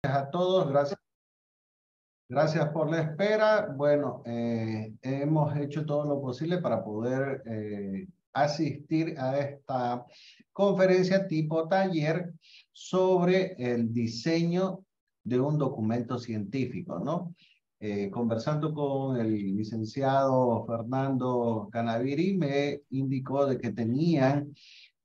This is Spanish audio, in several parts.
A todos, gracias por la espera. Bueno, hemos hecho todo lo posible para poder asistir a esta conferencia tipo taller sobre el diseño de un documento científico, ¿no? Conversando con el licenciado Fernando Canaviri, me indicó de que tenían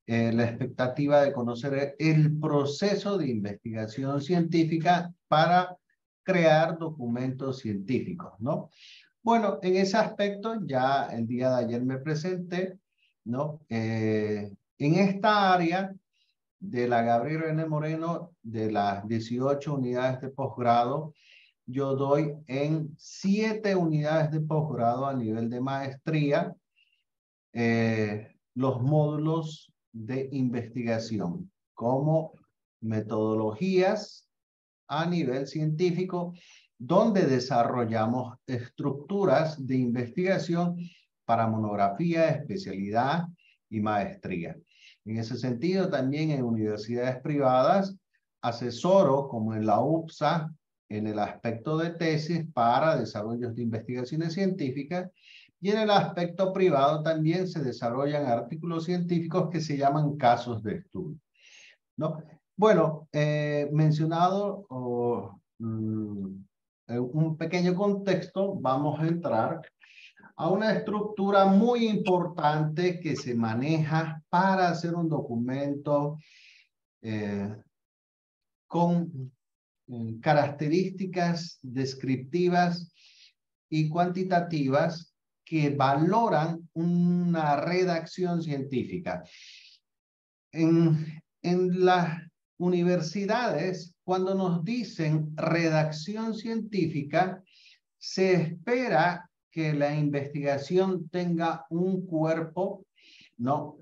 la expectativa de conocer el proceso de investigación científica para crear documentos científicos, ¿no? Bueno, en ese aspecto ya el día de ayer me presenté, ¿no? En esta área de la Gabriel N. Moreno, de las 18 unidades de posgrado, yo doy en 7 unidades de posgrado a nivel de maestría los módulos de investigación como metodologías a nivel científico, donde desarrollamos estructuras de investigación para monografía, especialidad y maestría. En ese sentido, también en universidades privadas, asesoro, como en la UPSA, en el aspecto de tesis para desarrollos de investigaciones científicas, y en el aspecto privado también se desarrollan artículos científicos que se llaman casos de estudio, ¿no? Bueno, mencionado un pequeño contexto, vamos a entrar a una estructura muy importante que se maneja para hacer un documento con características descriptivas y cuantitativas que valoran una redacción científica. En las universidades, cuando nos dicen redacción científica, se espera que la investigación tenga un cuerpo, ¿no?,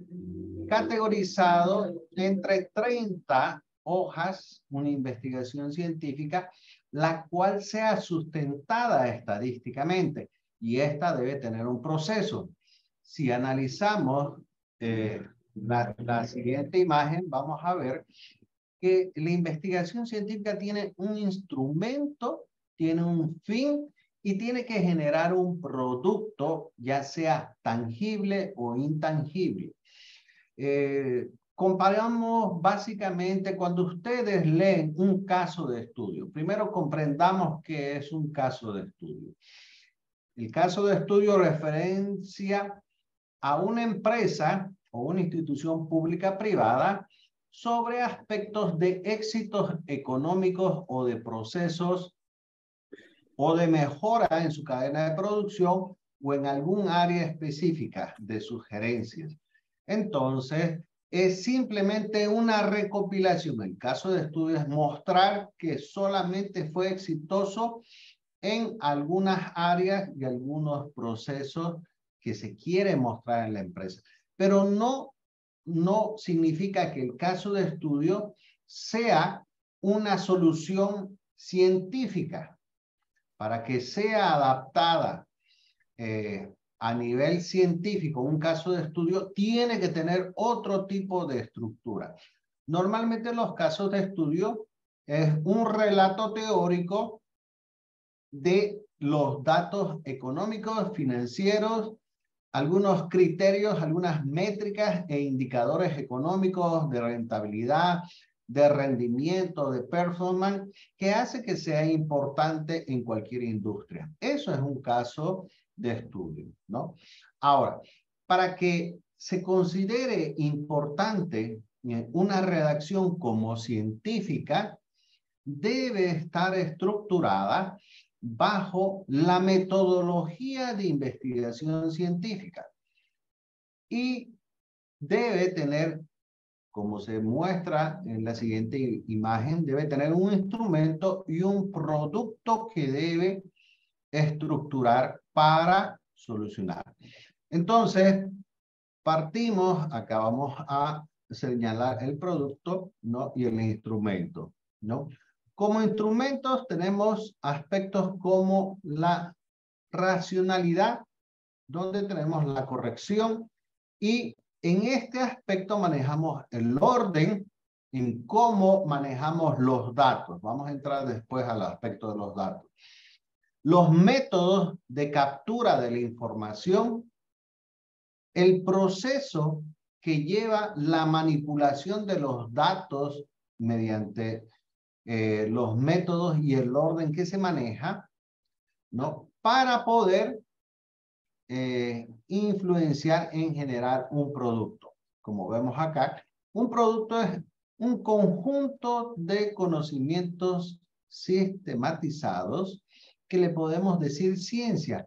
categorizado entre 30 hojas, una investigación científica, la cual sea sustentada estadísticamente, y esta debe tener un proceso. Si analizamos la siguiente imagen, vamos a ver que la investigación científica tiene un instrumento, tiene un fin y tiene que generar un producto, ya sea tangible o intangible. Comparamos básicamente cuando ustedes leen un caso de estudio. Primero comprendamos qué es un caso de estudio. El caso de estudio referencia a una empresa o una institución pública privada sobre aspectos de éxitos económicos o de procesos o de mejora en su cadena de producción o en algún área específica de sus gerencias. Entonces, es simplemente una recopilación. El caso de estudio es mostrar que solamente fue exitoso en algunas áreas y algunos procesos que se quiere mostrar en la empresa. Pero no significa que el caso de estudio sea una solución científica. Para que sea adaptada a nivel científico, un caso de estudio tiene que tener otro tipo de estructura. Normalmente los casos de estudio es un relato teórico de los datos económicos, financieros, algunos criterios, algunas métricas e indicadores económicos de rentabilidad, de rendimiento, de performance, que hace que sea importante en cualquier industria. Eso es un caso de estudio, ¿no? Ahora, para que se considere importante una redacción como científica, debe estar estructurada bajo la metodología de investigación científica y debe tener, como se muestra en la siguiente imagen, debe tener un instrumento y un producto que debe estructurar para solucionar. Entonces, partimos, acá vamos a señalar el producto, ¿no?, y el instrumento, ¿no? Como instrumentos tenemos aspectos como la racionalidad, donde tenemos la corrección, y en este aspecto manejamos el orden en cómo manejamos los datos. Vamos a entrar después al aspecto de los datos. Los métodos de captura de la información, el proceso que lleva la manipulación de los datos mediante los métodos y el orden que se maneja, ¿no? Para poder influenciar en generar un producto. Como vemos acá, un producto es un conjunto de conocimientos sistematizados que le podemos decir ciencia,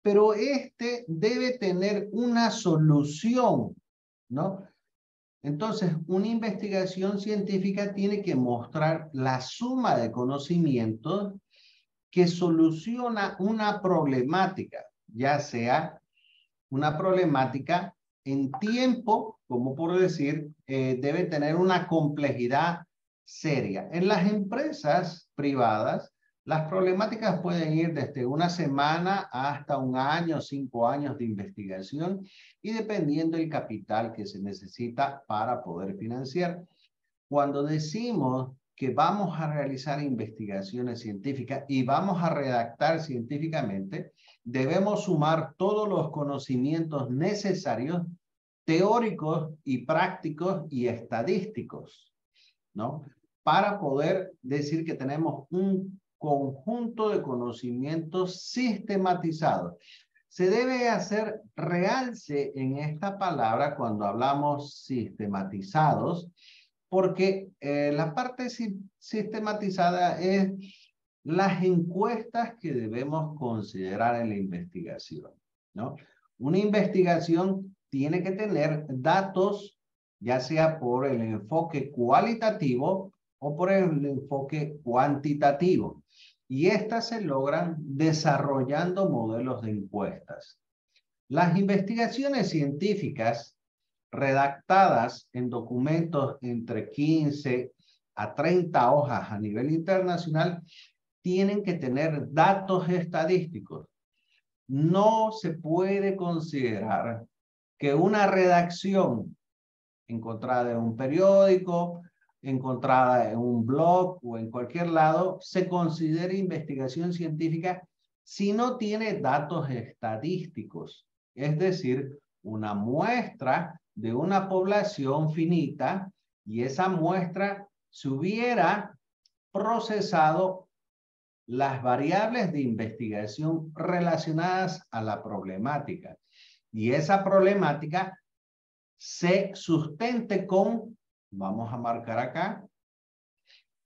pero este debe tener una solución, ¿no? Entonces, una investigación científica tiene que mostrar la suma de conocimientos que soluciona una problemática, ya sea una problemática en tiempo, como por decir, debe tener una complejidad seria. En las empresas privadas, las problemáticas pueden ir desde una semana hasta un año, 5 años de investigación y dependiendo del capital que se necesita para poder financiar. Cuando decimos que vamos a realizar investigaciones científicas y vamos a redactar científicamente, debemos sumar todos los conocimientos necesarios, teóricos y prácticos y estadísticos, ¿no? Para poder decir que tenemos un conjunto de conocimientos sistematizados. Se debe hacer realce en esta palabra cuando hablamos sistematizados, porque la parte sistematizada es las encuestas que debemos considerar en la investigación, ¿no? Una investigación tiene que tener datos, ya sea por el enfoque cualitativo o por el enfoque cuantitativo. Y estas se logran desarrollando modelos de encuestas. Las investigaciones científicas redactadas en documentos entre 15 a 30 hojas a nivel internacional tienen que tener datos estadísticos. No se puede considerar que una redacción encontrada en un periódico, encontrada en un blog o en cualquier lado, se considere investigación científica si no tiene datos estadísticos, es decir, una muestra de una población finita y esa muestra se hubiera procesado las variables de investigación relacionadas a la problemática y esa problemática se sustente con, vamos a marcar acá,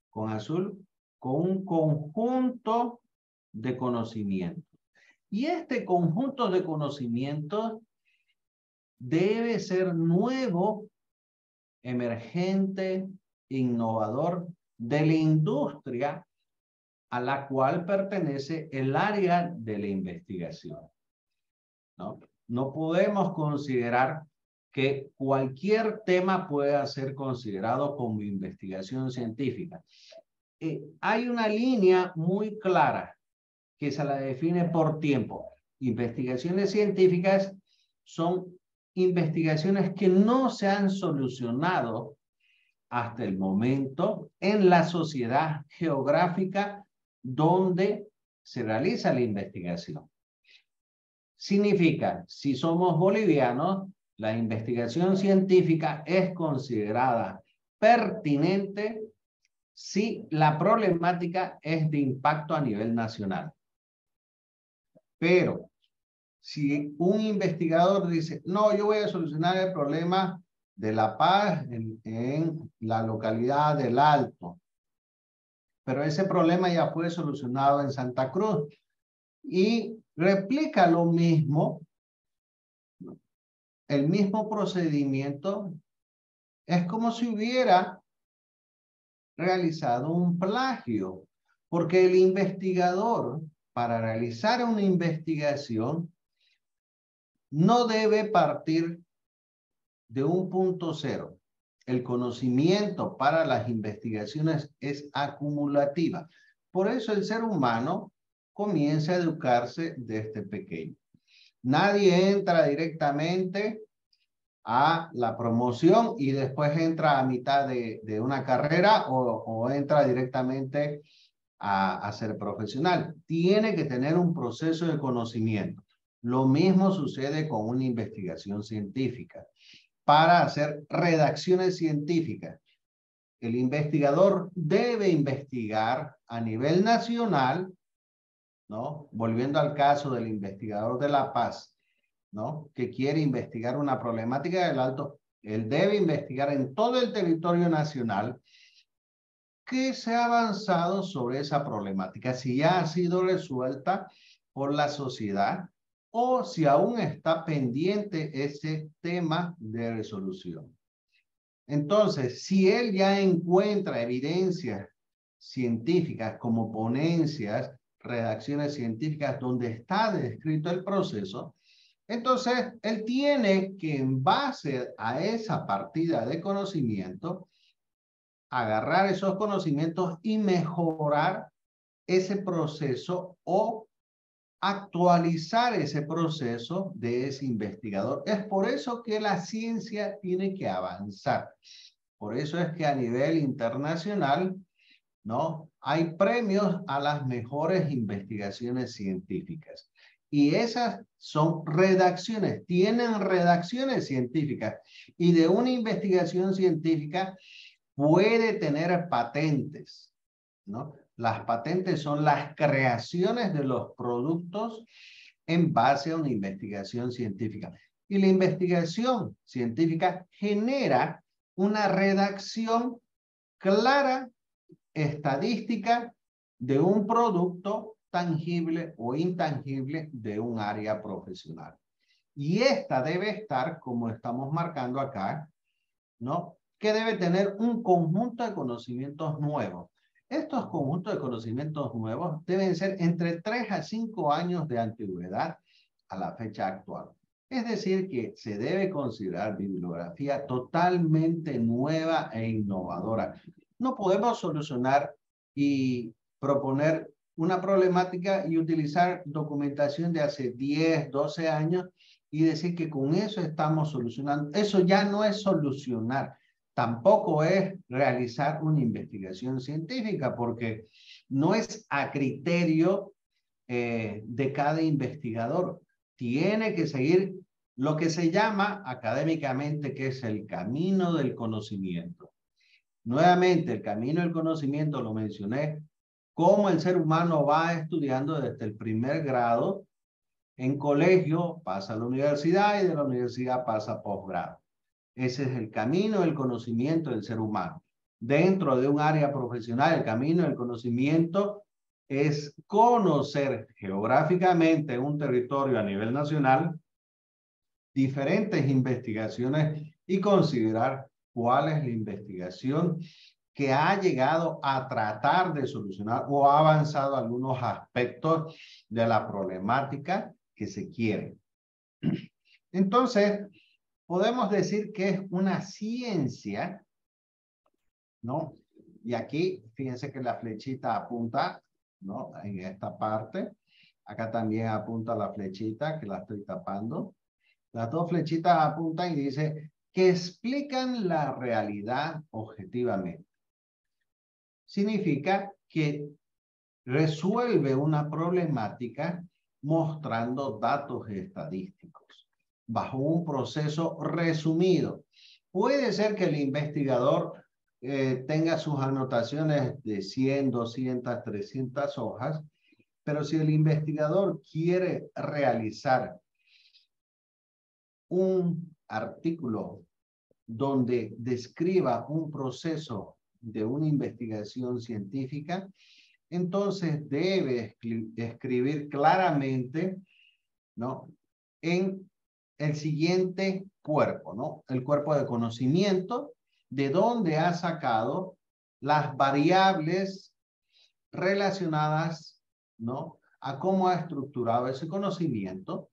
con azul, con un conjunto de conocimientos. Y este conjunto de conocimientos debe ser nuevo, emergente, innovador de la industria a la cual pertenece el área de la investigación, ¿no? No podemos considerar que cualquier tema pueda ser considerado como investigación científica. Hay una línea muy clara que se la define por tiempo. Investigaciones científicas son investigaciones que no se han solucionado hasta el momento en la sociedad geográfica donde se realiza la investigación. Significa, si somos bolivianos, la investigación científica es considerada pertinente si la problemática es de impacto a nivel nacional. Pero si un investigador dice, no, yo voy a solucionar el problema de La Paz en la localidad del Alto, pero ese problema ya fue solucionado en Santa Cruz y replica lo mismo, el mismo procedimiento, es como si hubiera realizado un plagio, porque el investigador, para realizar una investigación, no debe partir de un punto cero. El conocimiento para las investigaciones es acumulativa. Por eso el ser humano comienza a educarse desde pequeño. Nadie entra directamente a la promoción y después entra a mitad de una carrera o entra directamente a ser profesional. Tiene que tener un proceso de conocimiento. Lo mismo sucede con una investigación científica. Para hacer redacciones científicas, el investigador debe investigar a nivel nacional, ¿no? Volviendo al caso del investigador de La Paz, ¿no? Que quiere investigar una problemática del Alto, él debe investigar en todo el territorio nacional qué se ha avanzado sobre esa problemática, si ya ha sido resuelta por la sociedad o si aún está pendiente ese tema de resolución. Entonces, si él ya encuentra evidencias científicas como ponencias, redacciones científicas donde está descrito el proceso, entonces él tiene que, en base a esa partida de conocimiento, agarrar esos conocimientos y mejorar ese proceso o actualizar ese proceso de ese investigador. Es por eso que la ciencia tiene que avanzar. Por eso es que a nivel internacional, ¿no? Hay premios a las mejores investigaciones científicas. Y esas son redacciones, tienen redacciones científicas. Y de una investigación científica puede tener patentes, ¿no? Las patentes son las creaciones de los productos en base a una investigación científica. Y la investigación científica genera una redacción clara, estadística, de un producto tangible o intangible de un área profesional. Y esta debe estar, como estamos marcando acá, ¿no? Que debe tener un conjunto de conocimientos nuevos. Estos conjuntos de conocimientos nuevos deben ser entre 3 a 5 años de antigüedad a la fecha actual. Es decir, que se debe considerar bibliografía totalmente nueva e innovadora. No podemos solucionar y proponer una problemática y utilizar documentación de hace 10, 12 años y decir que con eso estamos solucionando. Eso ya no es solucionar. Tampoco es realizar una investigación científica, porque no es a criterio de cada investigador. Tiene que seguir lo que se llama académicamente, que es el camino del conocimiento. Nuevamente, el camino del conocimiento lo mencioné, cómo el ser humano va estudiando desde el primer grado. En colegio pasa a la universidad y de la universidad pasa a posgrado. Ese es el camino del conocimiento del ser humano. Dentro de un área profesional, el camino del conocimiento es conocer geográficamente un territorio a nivel nacional, diferentes investigaciones y considerar cuál es la investigación que ha llegado a tratar de solucionar o ha avanzado algunos aspectos de la problemática que se quiere. Entonces, podemos decir que es una ciencia, ¿no? Y aquí, fíjense que la flechita apunta, ¿no? En esta parte. Acá también apunta la flechita, que la estoy tapando. Las dos flechitas apuntan y dice que explican la realidad objetivamente. Significa que resuelve una problemática mostrando datos estadísticos bajo un proceso resumido. Puede ser que el investigador tenga sus anotaciones de 100, 200, 300 hojas, pero si el investigador quiere realizar un artículo donde describa un proceso de una investigación científica, entonces debe escribir claramente, ¿no? En el siguiente cuerpo, ¿no? El cuerpo de conocimiento, de dónde ha sacado las variables relacionadas, ¿no? A cómo ha estructurado ese conocimiento.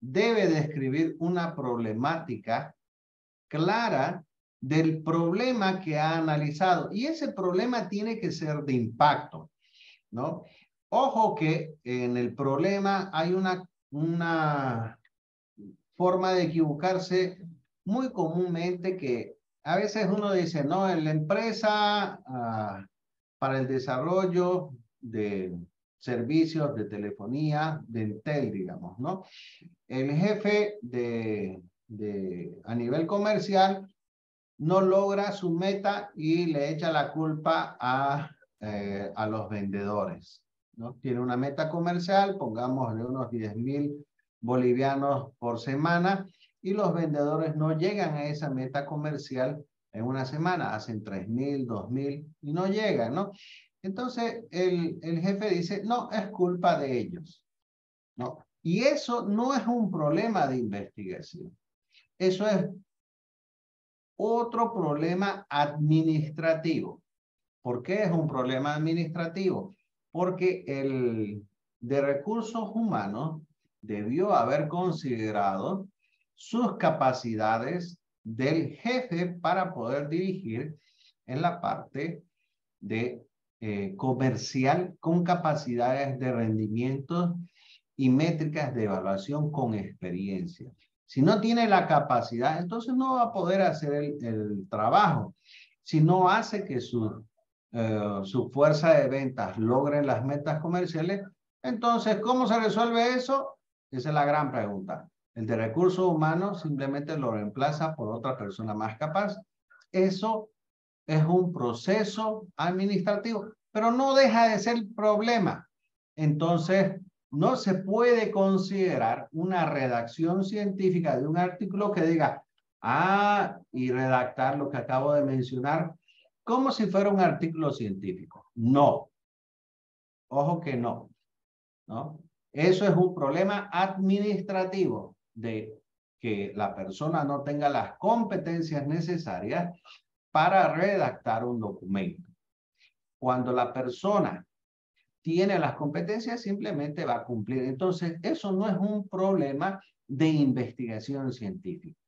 Debe describir una problemática clara del problema que ha analizado. Y ese problema tiene que ser de impacto, ¿no? Ojo que en el problema hay una forma de equivocarse muy comúnmente que a veces uno dice, no, en la empresa para el desarrollo de servicios de telefonía, de Entel, digamos, ¿no? El jefe a nivel comercial no logra su meta y le echa la culpa a los vendedores, ¿no? Tiene una meta comercial, pongamos de unos 10.000 bolivianos por semana, y los vendedores no llegan a esa meta comercial en una semana, hacen 3.000, 2.000 y no llegan, ¿no? Entonces el jefe dice, no, es culpa de ellos, ¿no? Y eso no es un problema de investigación, eso es otro problema administrativo. ¿Por qué es un problema administrativo? Porque el de recursos humanos debió haber considerado sus capacidades del jefe para poder dirigir en la parte de comercial con capacidades de rendimiento y métricas de evaluación con experiencia. Si no tiene la capacidad, entonces no va a poder hacer el trabajo. Si no hace que su fuerza de ventas logren las metas comerciales, entonces, ¿cómo se resuelve eso? Esa es la gran pregunta. El de recursos humanos simplemente lo reemplaza por otra persona más capaz. Eso es un proceso administrativo, pero no deja de ser problema. Entonces, no se puede considerar una redacción científica de un artículo que diga, y redactar lo que acabo de mencionar como si fuera un artículo científico. No. Ojo que no, ¿no? Eso es un problema administrativo de que la persona no tenga las competencias necesarias para redactar un documento. Cuando la persona tiene las competencias, simplemente va a cumplir. Entonces, eso no es un problema de investigación científica.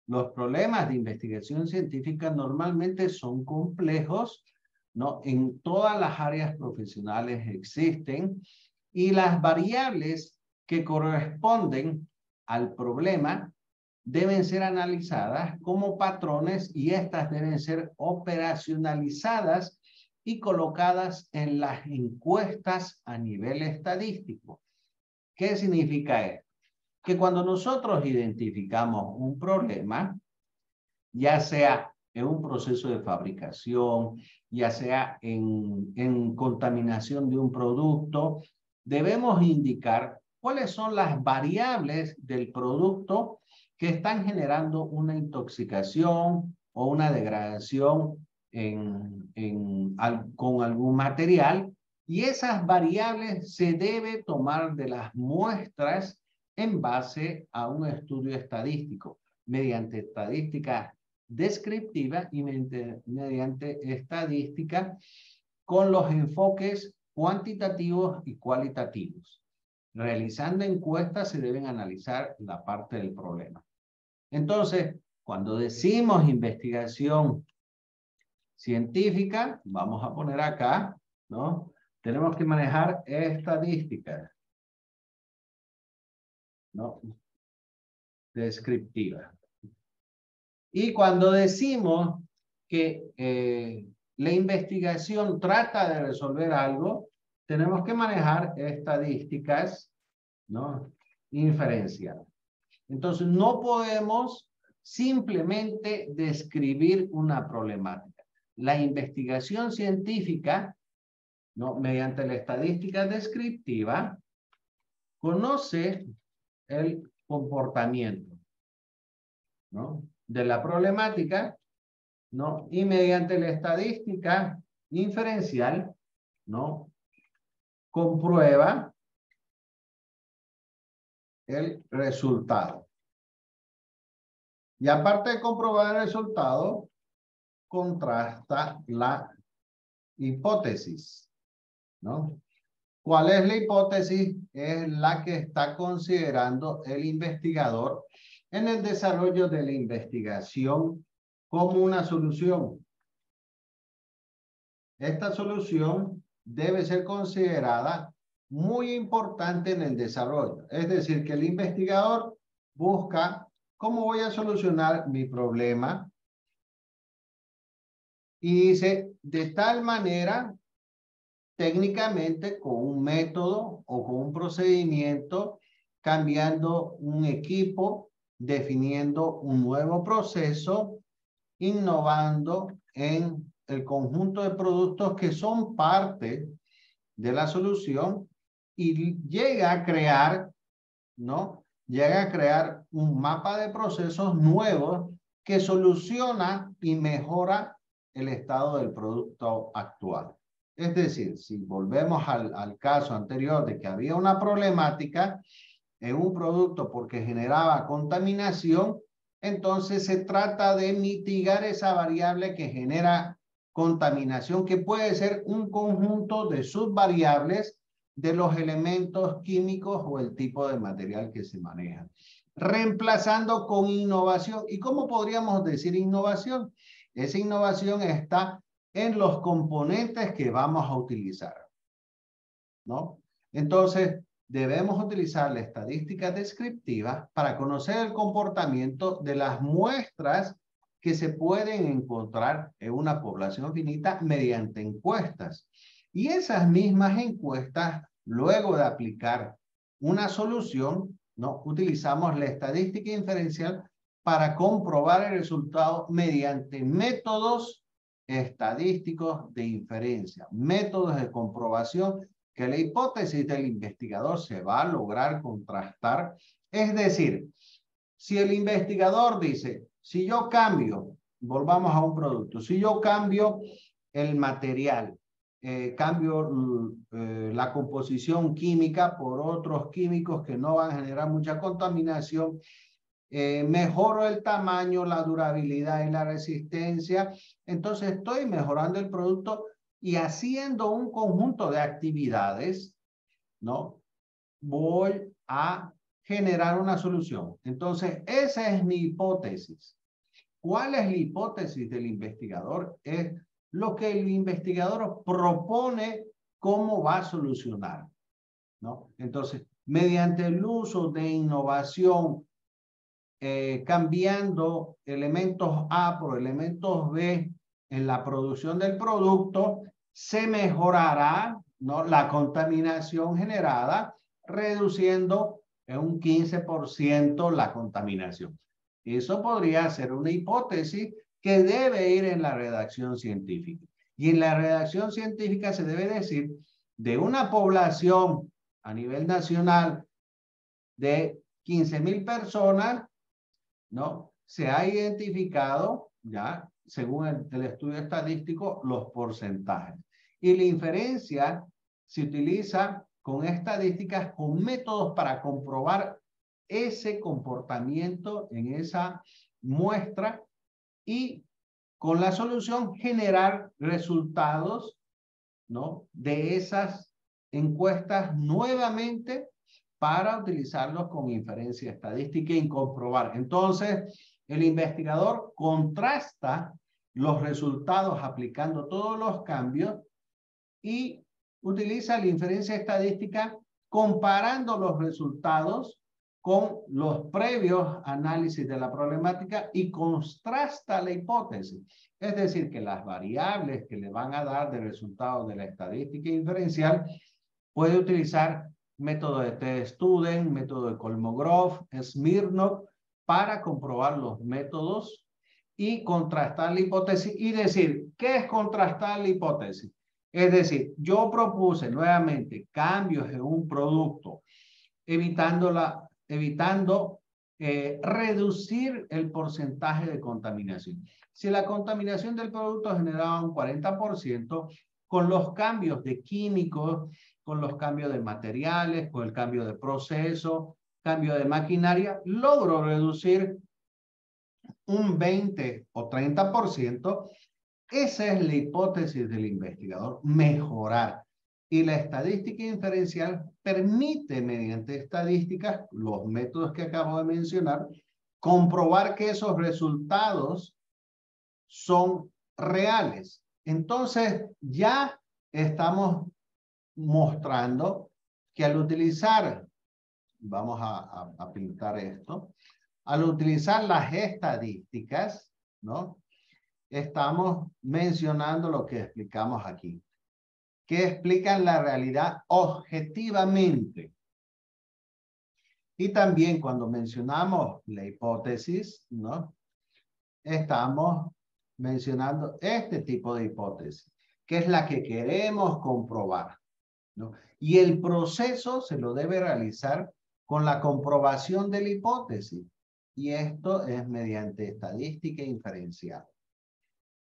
Los problemas de investigación científica normalmente son complejos, ¿no? En todas las áreas profesionales existen, y las variables que corresponden al problema deben ser analizadas como patrones, y estas deben ser operacionalizadas y colocadas en las encuestas a nivel estadístico. ¿Qué significa esto? Que cuando nosotros identificamos un problema, ya sea en un proceso de fabricación, ya sea en contaminación de un producto, debemos indicar cuáles son las variables del producto que están generando una intoxicación o una degradación con algún material, y esas variables se debe tomar de las muestras en base a un estudio estadístico, mediante estadística descriptiva y mediante estadística con los enfoques cuantitativos y cualitativos. Realizando encuestas se deben analizar la parte del problema. Entonces, cuando decimos investigación científica, vamos a poner acá, ¿no? Tenemos que manejar estadísticas, ¿no? Descriptiva. Y cuando decimos que la investigación trata de resolver algo, tenemos que manejar estadísticas, ¿no? Inferenciales. Entonces, no podemos simplemente describir una problemática. La investigación científica, ¿no? Mediante la estadística descriptiva, conoce el comportamiento, ¿no? De la problemática, ¿no? Y mediante la estadística inferencial, ¿no? Comprueba el resultado. Y aparte de comprobar el resultado, contrasta la hipótesis, ¿no? ¿Cuál es la hipótesis? Es la que está considerando el investigador en el desarrollo de la investigación como una solución. Esta solución debe ser considerada muy importante en el desarrollo. Es decir, que el investigador busca ¿cómo voy a solucionar mi problema? Y dice, de tal manera, técnicamente, con un método o con un procedimiento, cambiando un equipo, definiendo un nuevo proceso, innovando en el conjunto de productos que son parte de la solución y llega a crear, ¿no? Llega a crear un mapa de procesos nuevos que soluciona y mejora el estado del producto actual. Es decir, si volvemos al caso anterior de que había una problemática en un producto porque generaba contaminación, entonces se trata de mitigar esa variable que genera contaminación, que puede ser un conjunto de subvariables de los elementos químicos o el tipo de material que se maneja. Reemplazando con innovación. ¿Y cómo podríamos decir innovación? Esa innovación está en los componentes que vamos a utilizar, ¿no? Entonces, debemos utilizar la estadística descriptiva para conocer el comportamiento de las muestras que se pueden encontrar en una población finita mediante encuestas. Y esas mismas encuestas, luego de aplicar una solución, ¿no? Utilizamos la estadística inferencial para comprobar el resultado mediante métodos estadísticos de inferencia, métodos de comprobación que la hipótesis del investigador se va a lograr contrastar. Es decir, si el investigador dice, si yo cambio, volvamos a un producto, si yo cambio el material, cambio la composición química por otros químicos que no van a generar mucha contaminación, mejoro el tamaño, la durabilidad y la resistencia, entonces estoy mejorando el producto y haciendo un conjunto de actividades, ¿no? Voy a generar una solución. Entonces, esa es mi hipótesis. ¿Cuál es la hipótesis del investigador? Es lo que el investigador propone cómo va a solucionar, ¿no? Entonces, mediante el uso de innovación, cambiando elementos A por elementos B en la producción del producto, se mejorará, ¿no?, la contaminación generada, reduciendo en un 15% la contaminación. Eso podría ser una hipótesis que debe ir en la redacción científica. Y en la redacción científica se debe decir de una población a nivel nacional de 15,000 personas, ¿no? Se ha identificado, ya, según el estudio estadístico, los porcentajes. Y la inferencia se utiliza con estadísticas, con métodos para comprobar ese comportamiento en esa muestra y con la solución generar resultados, ¿no?, de esas encuestas nuevamente para utilizarlos con inferencia estadística y comprobar. Entonces, el investigador contrasta los resultados aplicando todos los cambios y utiliza la inferencia estadística comparando los resultados con los previos análisis de la problemática y contrasta la hipótesis. Es decir, que las variables que le van a dar de resultados de la estadística inferencial puede utilizar método de T-Student, método de Kolmogorov, Smirnov, para comprobar los métodos y contrastar la hipótesis y decir, ¿qué es contrastar la hipótesis? Es decir, yo propuse nuevamente cambios en un producto, evitando reducir el porcentaje de contaminación. Si la contaminación del producto generaba un 40%, con los cambios de químicos, con los cambios de materiales, con el cambio de proceso, cambio de maquinaria, logro reducir un 20 o 30%. Esa es la hipótesis del investigador, mejorar. Y la estadística inferencial permite, mediante estadísticas, los métodos que acabo de mencionar, comprobar que esos resultados son reales. Entonces, ya estamos mostrando que al utilizar, vamos a pintar esto, Al utilizar las estadísticas, ¿no? Estamos mencionando lo que explicamos aquí, que explican la realidad objetivamente. Y también cuando mencionamos la hipótesis, ¿no? Estamos mencionando este tipo de hipótesis, que es la que queremos comprobar, ¿no? Y el proceso se lo debe realizar con la comprobación de la hipótesis. Y esto es mediante estadística inferencial,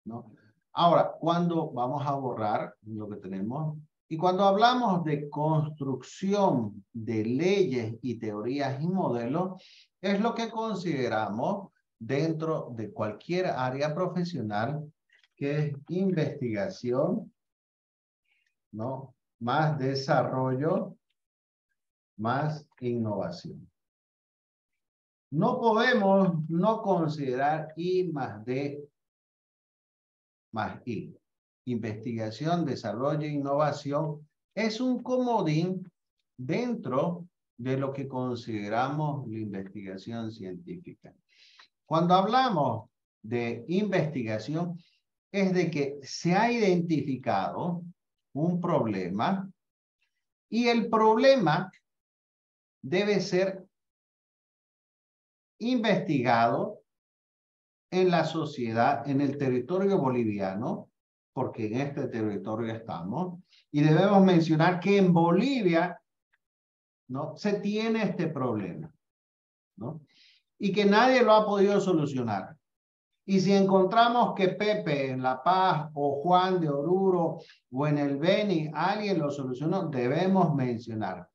¿no? Ahora, cuando vamos a borrar lo que tenemos, y cuando hablamos de construcción de leyes y teorías y modelos, es lo que consideramos dentro de cualquier área profesional, que es investigación, ¿no? Más desarrollo, más innovación. No podemos no considerar I más D más I. Investigación, desarrollo e innovación es un comodín dentro de lo que consideramos la investigación científica. Cuando hablamos de investigación, es de que se ha identificado un problema y el problema debe ser investigado en la sociedad, en el territorio boliviano, porque en este territorio estamos, y debemos mencionar que en Bolivia, ¿no? Se tiene este problema, ¿no? Y que nadie lo ha podido solucionar. Y si encontramos que Pepe en La Paz o Juan de Oruro o en el Beni alguien lo solucionó, debemos mencionar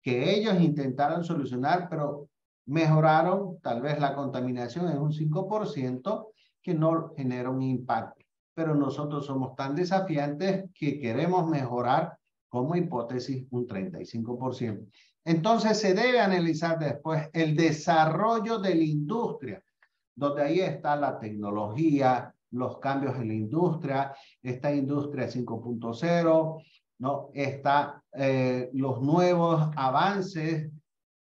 que ellos intentaron solucionar, pero mejoraron tal vez la contaminación en un 5%, que no genera un impacto. Pero nosotros somos tan desafiantes que queremos mejorar como hipótesis un 35%. Entonces se debe analizar después el desarrollo de la industria, donde ahí está la tecnología, los cambios en la industria, esta industria 5.0, ¿no? Está los nuevos avances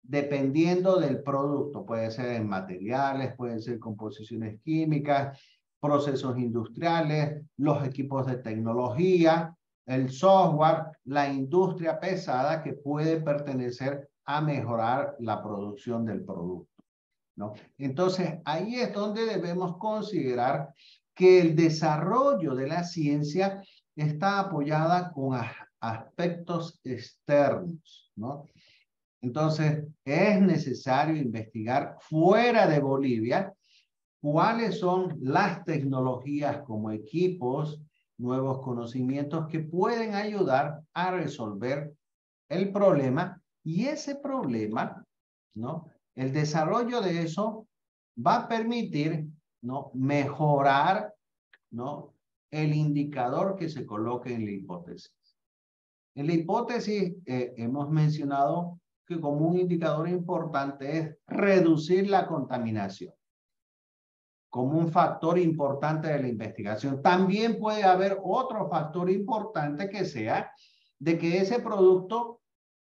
dependiendo del producto. Puede ser en materiales, pueden ser composiciones químicas, procesos industriales, los equipos de tecnología, el software, la industria pesada que puede pertenecer a mejorar la producción del producto, ¿no? Entonces, ahí es donde debemos considerar que el desarrollo de la ciencia está apoyada con aspectos externos, ¿no? Entonces, es necesario investigar fuera de Bolivia cuáles son las tecnologías como equipos, nuevos conocimientos que pueden ayudar a resolver el problema, y ese problema, ¿no? El desarrollo de eso va a permitir, ¿no? Mejorar, ¿no? El indicador que se coloque en la hipótesis. En la hipótesis hemos mencionado que como un indicador importante es reducir la contaminación como un factor importante de la investigación. También puede haber otro factor importante que sea de que ese producto,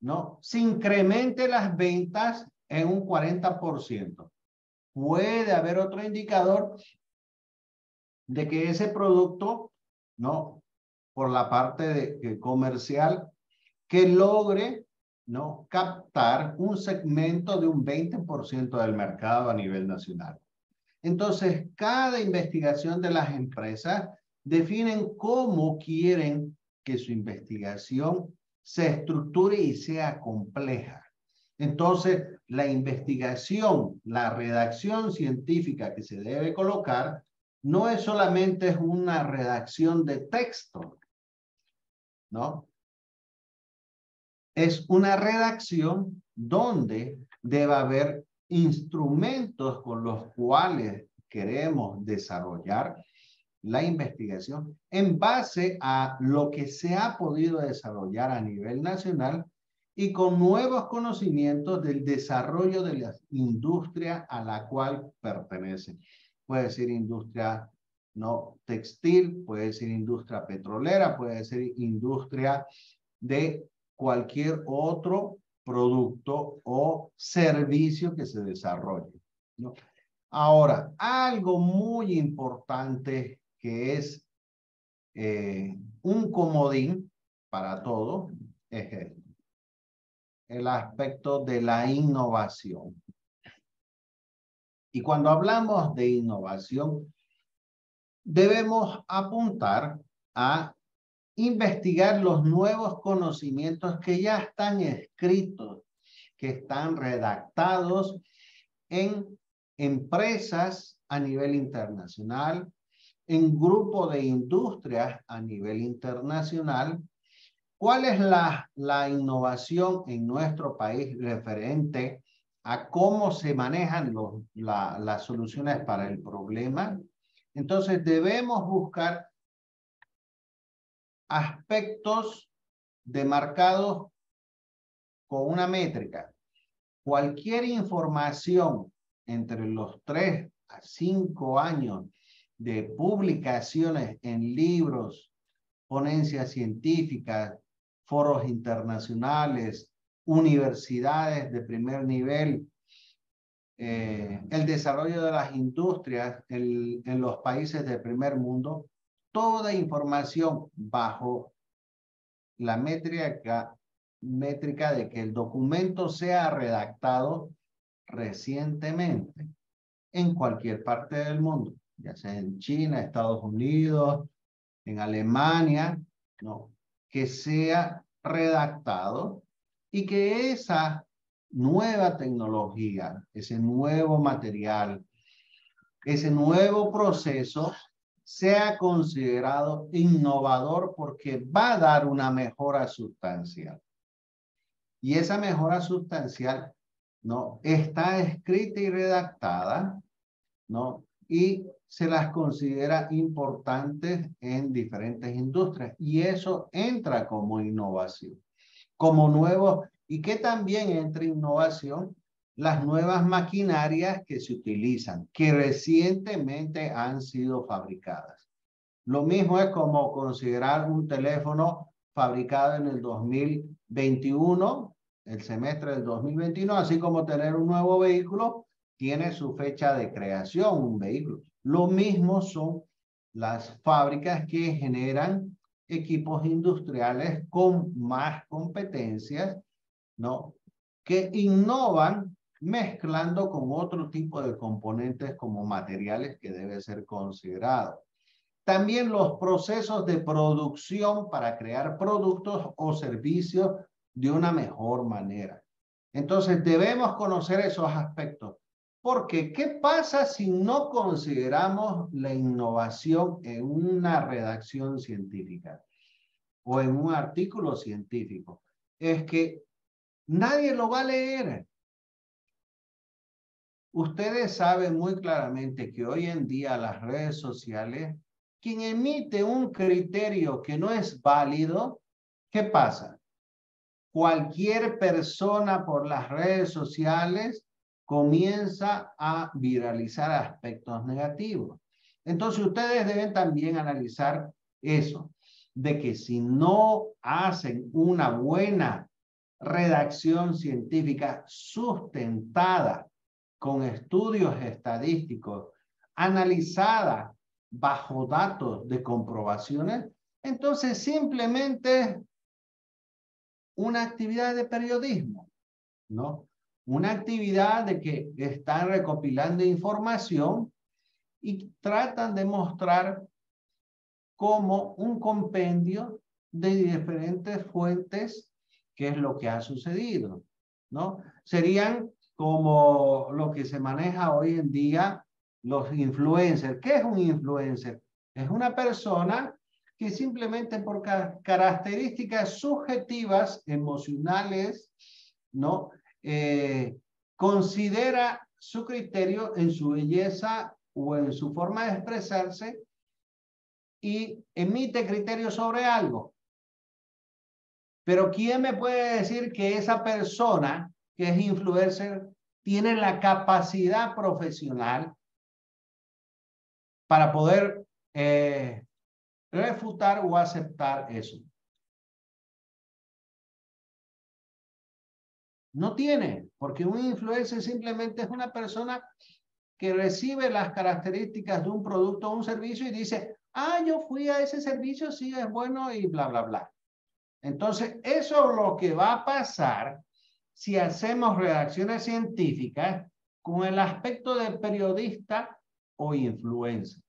¿no? Se incremente las ventas en un 40%. Puede haber otro indicador de que ese producto, ¿no? Por la parte comercial, que logre, ¿no? Captar un segmento de un 20% del mercado a nivel nacional. Entonces, cada investigación de las empresas definen cómo quieren que su investigación se estructure y sea compleja. Entonces, la investigación, la redacción científica que se debe colocar, no es solamente una redacción de texto, ¿no? Es una redacción donde debe haber instrumentos con los cuales queremos desarrollar la investigación en base a lo que se ha podido desarrollar a nivel nacional y con nuevos conocimientos del desarrollo de la industria a la cual pertenece. Puede ser industria no textil, puede ser industria petrolera, puede ser industria de cualquier otro producto o servicio que se desarrolle. ¿no? Ahora, algo muy importante que es un comodín para todo es esto, el aspecto de la innovación. Y cuando hablamos de innovación, debemos apuntar a investigar los nuevos conocimientos que ya están escritos, que están redactados en empresas a nivel internacional, en grupos de industrias a nivel internacional. ¿Cuál es la innovación en nuestro país referente a cómo se manejan las soluciones para el problema? Entonces debemos buscar aspectos demarcados con una métrica. Cualquier información entre los 3 a 5 años de publicaciones en libros, ponencias científicas, foros internacionales, universidades de primer nivel, el desarrollo de las industrias en los países del primer mundo, toda información bajo la métrica de que el documento sea redactado recientemente en cualquier parte del mundo, ya sea en China, Estados Unidos, en Alemania, ¿no? Que sea redactado y que esa nueva tecnología, ese nuevo material, ese nuevo proceso sea considerado innovador porque va a dar una mejora sustancial. Y esa mejora sustancial, ¿no? Está escrita y redactada, ¿no? Y se las considera importantes en diferentes industrias. Y eso entra como innovación, como nuevo, y que también entra innovación, las nuevas maquinarias que se utilizan, que recientemente han sido fabricadas. Lo mismo es como considerar un teléfono fabricado en el 2021, el semestre del 2021, así como tener un nuevo vehículo, tiene su fecha de creación, un vehículo. Lo mismo son las fábricas que generan equipos industriales con más competencias, ¿no? Que innovan mezclando con otro tipo de componentes como materiales que debe ser considerado. También los procesos de producción para crear productos o servicios de una mejor manera. Entonces debemos conocer esos aspectos. Porque, ¿qué pasa si no consideramos la innovación en una redacción científica o en un artículo científico? Es que nadie lo va a leer. Ustedes saben muy claramente que hoy en día las redes sociales, quien emite un criterio que no es válido, ¿qué pasa? Cualquier persona por las redes sociales comienza a viralizar aspectos negativos. Entonces ustedes deben también analizar eso, de que si no hacen una buena redacción científica sustentada con estudios estadísticos, analizada bajo datos de comprobaciones, entonces simplemente una actividad de periodismo, ¿no? Una actividad de que están recopilando información y tratan de mostrar como un compendio de diferentes fuentes qué es lo que ha sucedido, ¿no? Serían como lo que se maneja hoy en día los influencers. ¿Qué es un influencer? Es una persona que simplemente por características subjetivas, emocionales, ¿no? Considera su criterio en su belleza o en su forma de expresarse y emite criterios sobre algo. Pero ¿quién me puede decir que esa persona que es influencer tiene la capacidad profesional para poder refutar o aceptar eso? No tiene, porque un influencer simplemente es una persona que recibe las características de un producto o un servicio y dice, ah, yo fui a ese servicio, sí, es bueno y bla, bla, bla. Entonces, eso es lo que va a pasar si hacemos redacciones científicas con el aspecto de periodista o influencer.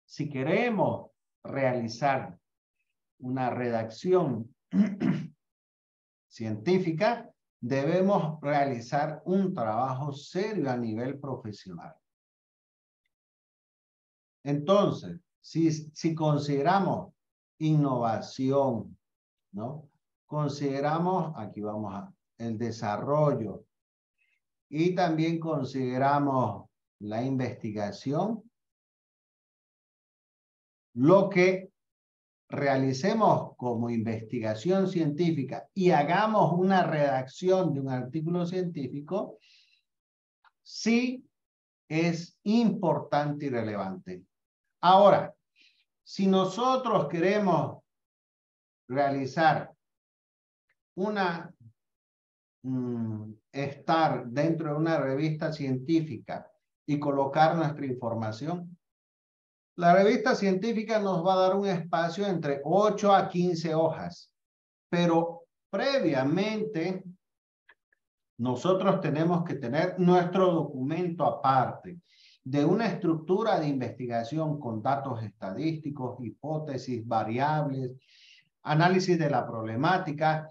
Si queremos realizar una redacción científica, debemos realizar un trabajo serio a nivel profesional. Entonces, si consideramos innovación, ¿no? Consideramos, aquí vamos a, el desarrollo y también consideramos la investigación, lo que realicemos como investigación científica y hagamos una redacción de un artículo científico, sí es importante y relevante. Ahora, si nosotros queremos realizar estar dentro de una revista científica y colocar nuestra información, la revista científica nos va a dar un espacio entre 8 a 15 hojas, pero previamente nosotros tenemos que tener nuestro documento aparte de una estructura de investigación con datos estadísticos, hipótesis, variables, análisis de la problemática,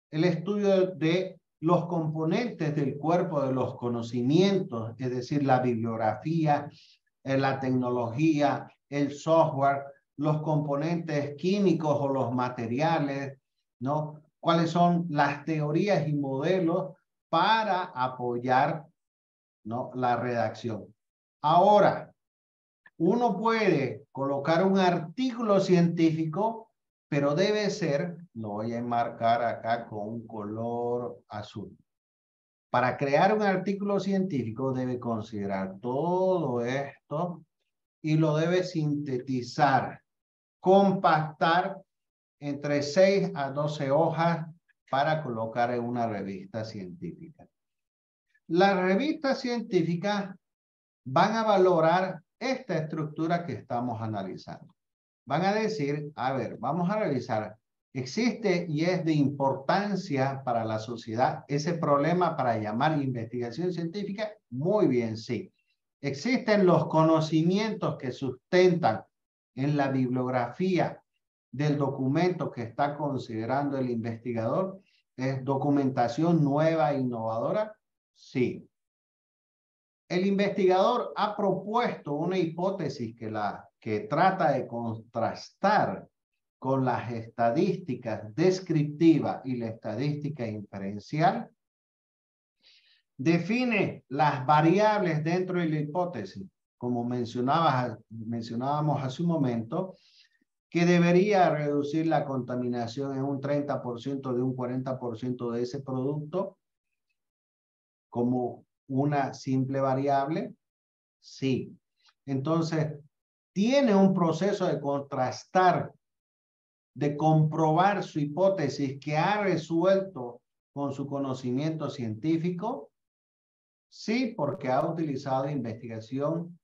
el estudio de los componentes del cuerpo de los conocimientos, es decir, la bibliografía, la tecnología, el software, los componentes químicos o los materiales, ¿no? ¿Cuáles son las teorías y modelos para apoyar, ¿no?, la redacción? Ahora, uno puede colocar un artículo científico, pero debe ser, lo voy a enmarcar acá con un color azul. Para crear un artículo científico debe considerar todo esto y lo debe sintetizar, compactar entre 6 a 12 hojas para colocar en una revista científica. Las revistas científicas van a valorar esta estructura que estamos analizando. Van a decir, a ver, vamos a revisar, ¿existe y es de importancia para la sociedad ese problema para llamar investigación científica? Muy bien, sí. ¿Existen los conocimientos que sustentan en la bibliografía del documento que está considerando el investigador? ¿Es documentación nueva e innovadora? Sí. El investigador ha propuesto una hipótesis que trata de contrastar con las estadísticas descriptivas y la estadística inferencial. Define las variables dentro de la hipótesis, como mencionábamos hace un momento, que debería reducir la contaminación en un 30% de un 40% de ese producto como una simple variable. Sí. Entonces, tiene un proceso de contrastar, de comprobar su hipótesis que ha resuelto con su conocimiento científico. Sí, porque ha utilizado investigación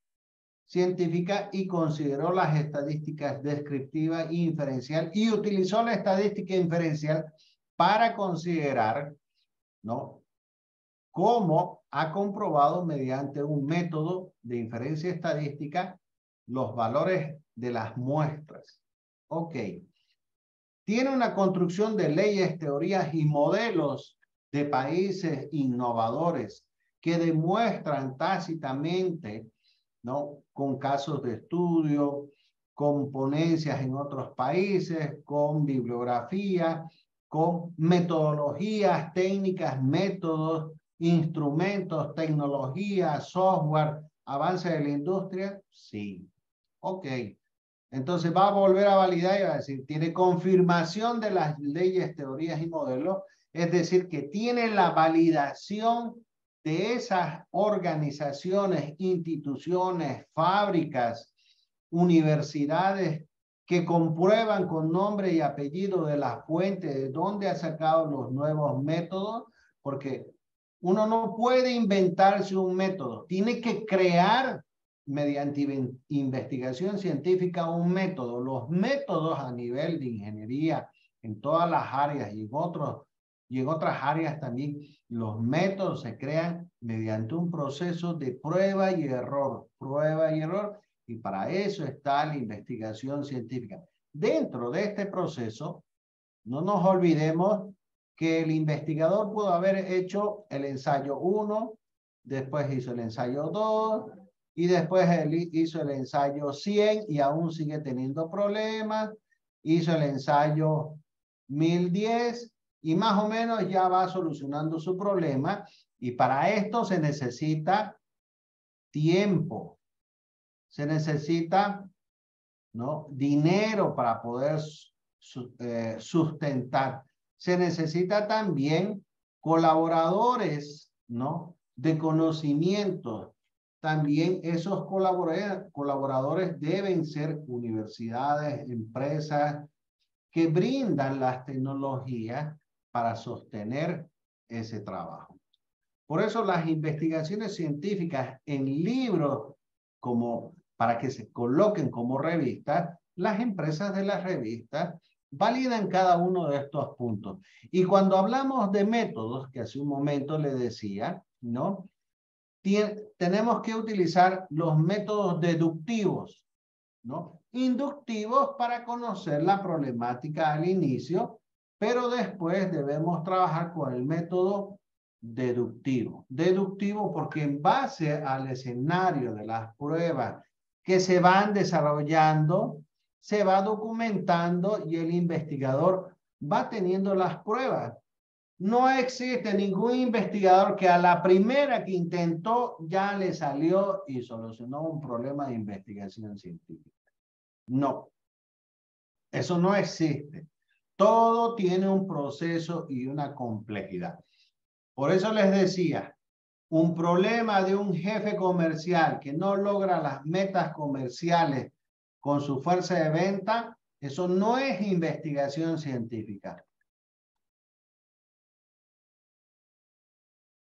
científica y consideró las estadísticas descriptiva e inferencial y utilizó la estadística inferencial para considerar, ¿no?, cómo ha comprobado mediante un método de inferencia estadística los valores de las muestras. Ok. Tiene una construcción de leyes, teorías y modelos de países innovadores que demuestran tácitamente, ¿no?, con casos de estudio, con ponencias en otros países, con bibliografía, con metodologías, técnicas, métodos, instrumentos, tecnología, software, avance de la industria. Sí. Ok. Entonces va a volver a validar y va a decir, tiene confirmación de las leyes, teorías y modelos, es decir, que tiene la validación de esas organizaciones, instituciones, fábricas, universidades que comprueban con nombre y apellido de la fuente de dónde ha sacado los nuevos métodos, porque Uno no puede inventarse un método, tiene que crear mediante investigación científica un método. Los métodos a nivel de ingeniería en todas las áreas y en otras áreas también, los métodos se crean mediante un proceso de prueba y error, y para eso está la investigación científica. Dentro de este proceso, no nos olvidemos que el investigador pudo haber hecho el ensayo 1, después hizo el ensayo 2, y después hizo el ensayo 100 y aún sigue teniendo problemas, hizo el ensayo 1010 y más o menos ya va solucionando su problema, y para esto se necesita tiempo, se necesita, ¿no?, dinero para poder sustentar. Se necesita también colaboradores, ¿no?, de conocimiento. También esos colaboradores deben ser universidades, empresas que brindan las tecnologías para sostener ese trabajo. Por eso las investigaciones científicas en libros, como para que se coloquen como revistas, las empresas de las revistas validan cada uno de estos puntos. Y cuando hablamos de métodos, que hace un momento le decía, ¿no?, tenemos que utilizar los métodos deductivos, ¿no? Inductivos para conocer la problemática al inicio, pero después debemos trabajar con el método deductivo. Deductivo porque en base al escenario de las pruebas que se van desarrollando, se va documentando y el investigador va teniendo las pruebas. No existe ningún investigador que a la primera que intentó ya le salió y solucionó un problema de investigación científica. No, eso no existe. Todo tiene un proceso y una complejidad. Por eso les decía, un problema de un jefe comercial que no logra las metas comerciales con su fuerza de venta, eso no es investigación científica.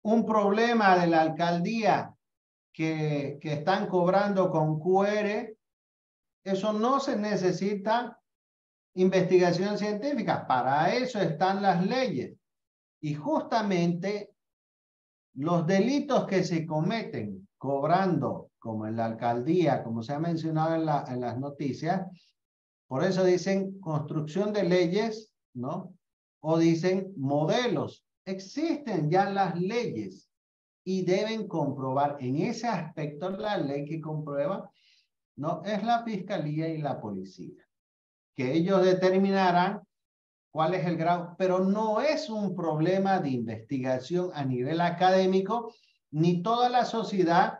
Un problema de la alcaldía que están cobrando con QR, eso no se necesita investigación científica. Para eso están las leyes. Y justamente los delitos que se cometen cobrando, como en la alcaldía, como se ha mencionado en las noticias, por eso dicen construcción de leyes, ¿no? O dicen modelos. Existen ya las leyes y deben comprobar. En ese aspecto, la ley que comprueba, ¿no?, es la fiscalía y la policía, que ellos determinarán cuál es el grado, pero no es un problema de investigación a nivel académico, ni toda la sociedad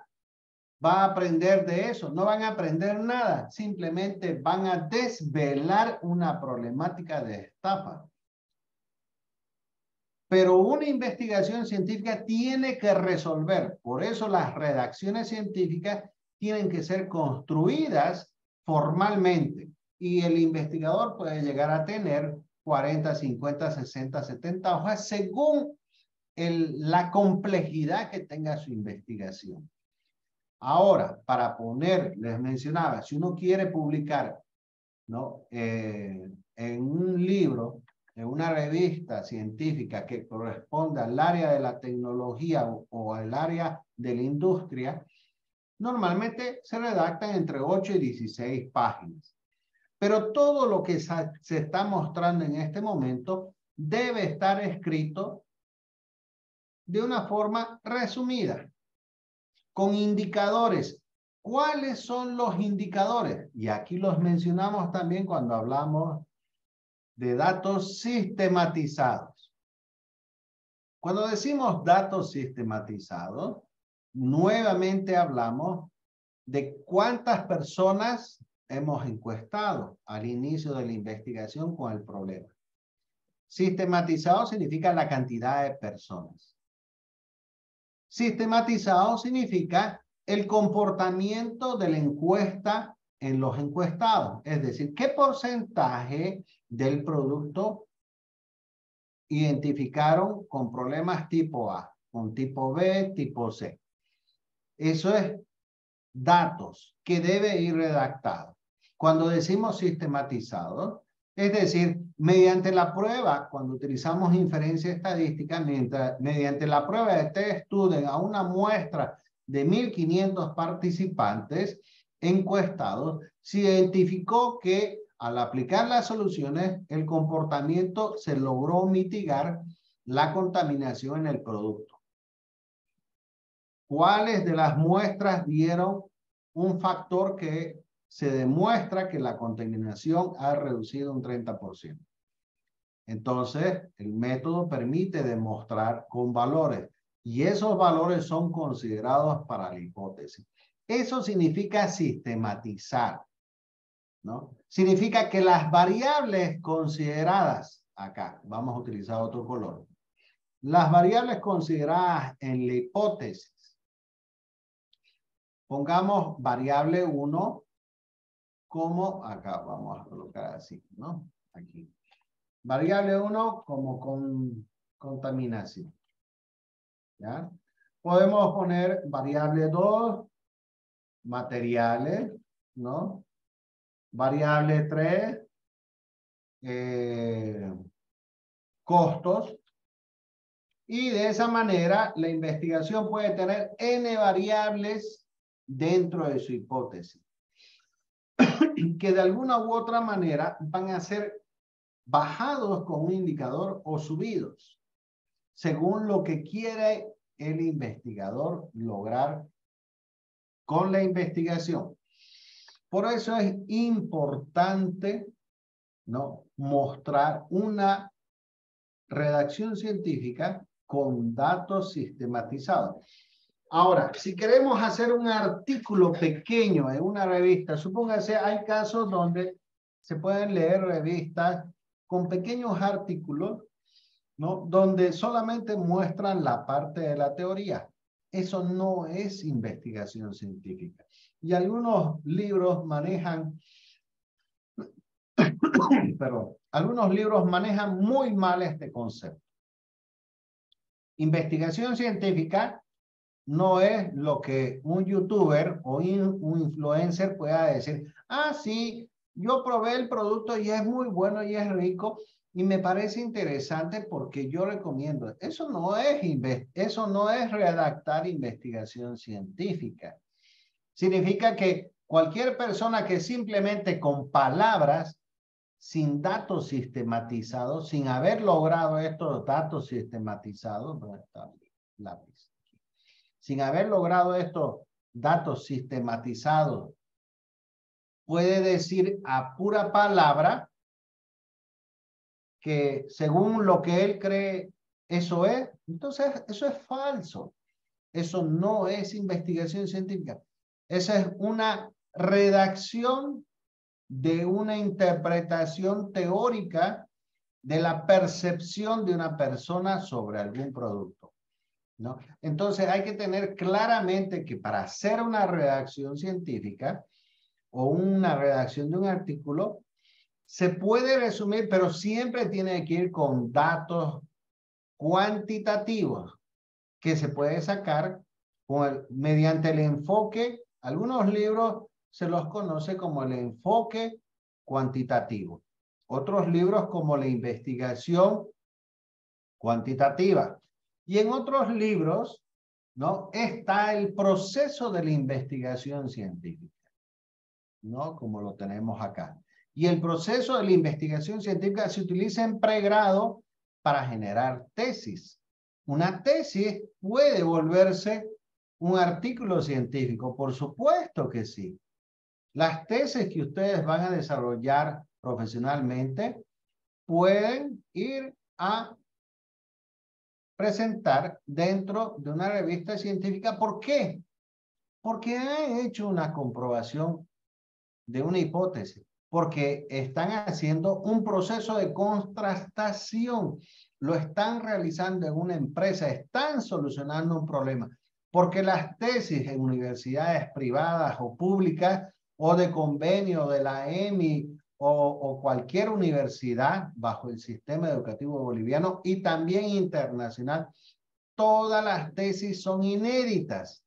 va a aprender de eso, no van a aprender nada, simplemente van a desvelar una problemática de estafa. Pero una investigación científica tiene que resolver, por eso las redacciones científicas tienen que ser construidas formalmente y el investigador puede llegar a tener 40, 50, 60, 70 hojas según la complejidad que tenga su investigación. Ahora, para poner, les mencionaba, si uno quiere publicar, ¿no?, en un libro, en una revista científica que corresponda al área de la tecnología o al área de la industria, normalmente se redactan entre 8 y 16 páginas. Pero todo lo que se está mostrando en este momento debe estar escrito de una forma resumida, con indicadores. ¿Cuáles son los indicadores? Y aquí los mencionamos también cuando hablamos de datos sistematizados. Cuando decimos datos sistematizados, nuevamente hablamos de cuántas personas hemos encuestado al inicio de la investigación con el problema. Sistematizado significa la cantidad de personas. Sistematizado significa el comportamiento de la encuesta en los encuestados. Es decir, qué porcentaje del producto identificaron con problemas tipo A, con tipo B, tipo C. Eso es datos que debe ir redactado. Cuando decimos sistematizado, es decir, mediante la prueba, cuando utilizamos inferencia estadística, mediante la prueba de test-student a una muestra de 1.500 participantes encuestados, se identificó que al aplicar las soluciones, el comportamiento se logró mitigar la contaminación en el producto. ¿Cuáles de las muestras dieron un factor que se demuestra que la contaminación ha reducido un 30%? Entonces, el método permite demostrar con valores y esos valores son considerados para la hipótesis. Eso significa sistematizar, ¿no? Significa que las variables consideradas, acá vamos a utilizar otro color, las variables consideradas en la hipótesis, pongamos variable 1 como, acá vamos a colocar así, ¿no? Aquí. Variable 1 como contaminación. ¿Ya? Podemos poner variable 2, materiales, ¿no? Variable 3, costos. Y de esa manera la investigación puede tener n variables dentro de su hipótesis, que de alguna u otra manera van a ser bajados con un indicador o subidos, según lo que quiere el investigador lograr con la investigación. Por eso es importante, ¿no?, mostrar una redacción científica con datos sistematizados. Ahora, si queremos hacer un artículo pequeño en una revista, supóngase, hay casos donde se pueden leer revistas con pequeños artículos, ¿no?, donde solamente muestran la parte de la teoría. Eso no es investigación científica. Y algunos libros manejan, perdón, algunos libros manejan muy mal este concepto. Investigación científica no es lo que un youtuber o un influencer pueda decir, ah, sí, yo probé el producto y es muy bueno y es rico y me parece interesante porque yo recomiendo. Eso no es redactar investigación científica. Significa que cualquier persona que simplemente con palabras, sin datos sistematizados, sin haber logrado estos datos sistematizados, ¿dónde está el lápiz? Sin haber logrado estos datos sistematizados, puede decir a pura palabra que según lo que él cree, eso es. Entonces, eso es falso. Eso no es investigación científica. Esa es una redacción de una interpretación teórica de la percepción de una persona sobre algún producto, ¿no? Entonces hay que tener claramente que para hacer una redacción científica o una redacción de un artículo, se puede resumir, pero siempre tiene que ir con datos cuantitativos que se puede sacar mediante el enfoque. Algunos libros se los conoce como el enfoque cuantitativo. Otros libros como la investigación cuantitativa. Y en otros libros, ¿no?, está el proceso de la investigación científica, ¿no?, como lo tenemos acá. Y el proceso de la investigación científica se utiliza en pregrado para generar tesis. Una tesis puede volverse un artículo científico, por supuesto que sí. Las tesis que ustedes van a desarrollar profesionalmente pueden ir a presentar dentro de una revista científica. ¿Por qué? Porque han hecho una comprobación de una hipótesis, porque están haciendo un proceso de contrastación, lo están realizando en una empresa, están solucionando un problema, porque las tesis en universidades privadas o públicas o de convenio de la EMI o cualquier universidad bajo el sistema educativo boliviano y también internacional, todas las tesis son inéditas.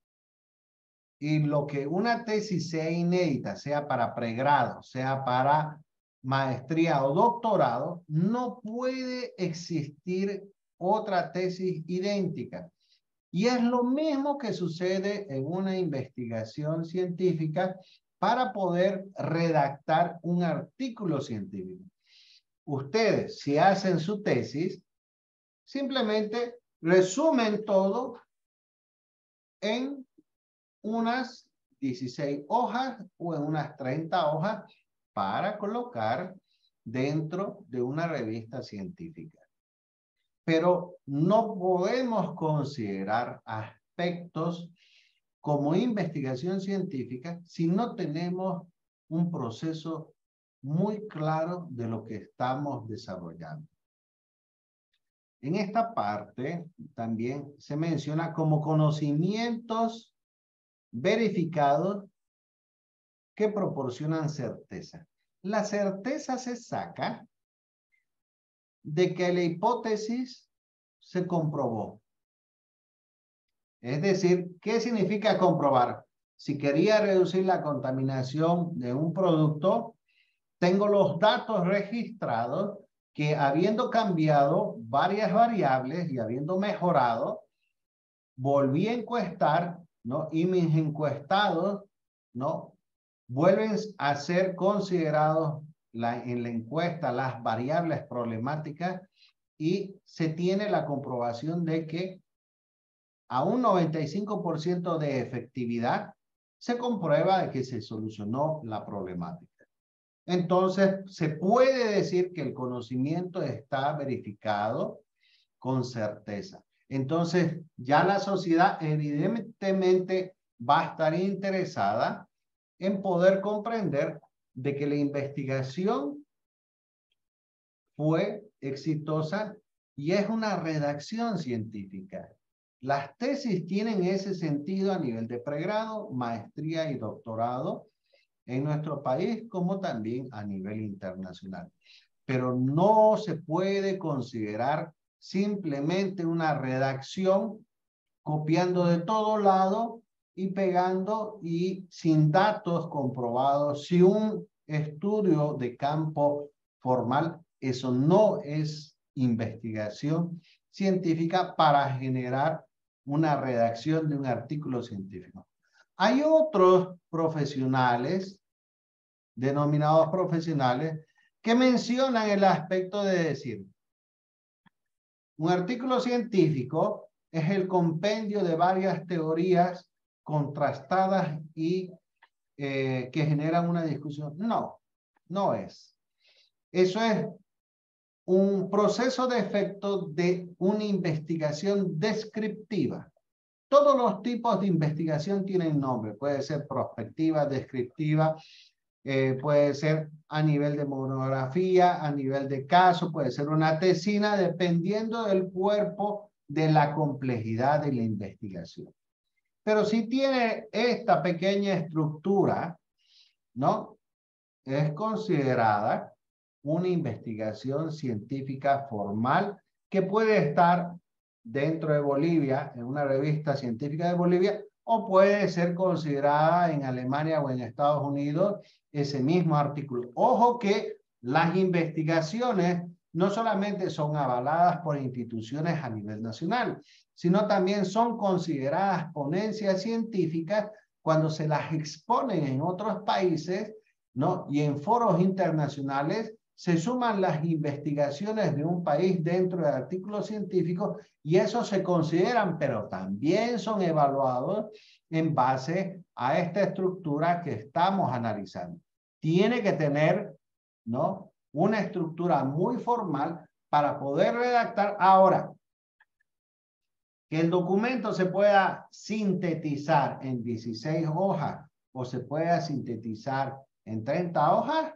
Y lo que una tesis sea inédita, sea para pregrado, sea para maestría o doctorado, no puede existir otra tesis idéntica. Y es lo mismo que sucede en una investigación científica para poder redactar un artículo científico. Ustedes, si hacen su tesis, simplemente resumen todo en unas 16 hojas o en unas 30 hojas para colocar dentro de una revista científica. Pero no podemos considerar aspectos como investigación científica si no tenemos un proceso muy claro de lo que estamos desarrollando. En esta parte también se menciona como conocimientos verificados que proporcionan certeza. La certeza se saca de que la hipótesis se comprobó. Es decir, ¿qué significa comprobar? Si quería reducir la contaminación de un producto, tengo los datos registrados que habiendo cambiado varias variables y habiendo mejorado, volví a encuestar, ¿no? Y mis encuestados, ¿no? Vuelven a ser considerados en la encuesta las variables problemáticas y se tiene la comprobación de que a un 95% de efectividad se comprueba de que se solucionó la problemática. Entonces, se puede decir que el conocimiento está verificado con certeza. Entonces, ya la sociedad evidentemente va a estar interesada en poder comprender de que la investigación fue exitosa y es una redacción científica. Las tesis tienen ese sentido a nivel de pregrado, maestría y doctorado en nuestro país, como también a nivel internacional. Pero no se puede considerar simplemente una redacción copiando de todo lado y pegando y sin datos comprobados, sin un estudio de campo formal. Eso no es investigación científica para generar una redacción de un artículo científico. Hay otros profesionales, denominados profesionales, que mencionan el aspecto de decir, un artículo científico es el compendio de varias teorías contrastadas y que generan una discusión. No, no es. Eso es un proceso de efecto de una investigación descriptiva. Todos los tipos de investigación tienen nombre. Puede ser prospectiva, descriptiva, puede ser a nivel de monografía, a nivel de caso, puede ser una tesina, dependiendo del cuerpo de la complejidad de la investigación. Pero si tiene esta pequeña estructura, ¿no? Es considerada una investigación científica formal que puede estar dentro de Bolivia, en una revista científica de Bolivia, o puede ser considerada en Alemania o en Estados Unidos ese mismo artículo. Ojo que las investigaciones no solamente son avaladas por instituciones a nivel nacional, sino también son consideradas ponencias científicas cuando se las exponen en otros países, ¿no? Y en foros internacionales se suman las investigaciones de un país dentro de artículos científicos y esos se consideran, pero también son evaluados en base a esta estructura que estamos analizando. Tiene que tener, ¿no? Una estructura muy formal para poder redactar. Ahora, que el documento se pueda sintetizar en 16 hojas o se pueda sintetizar en 30 hojas,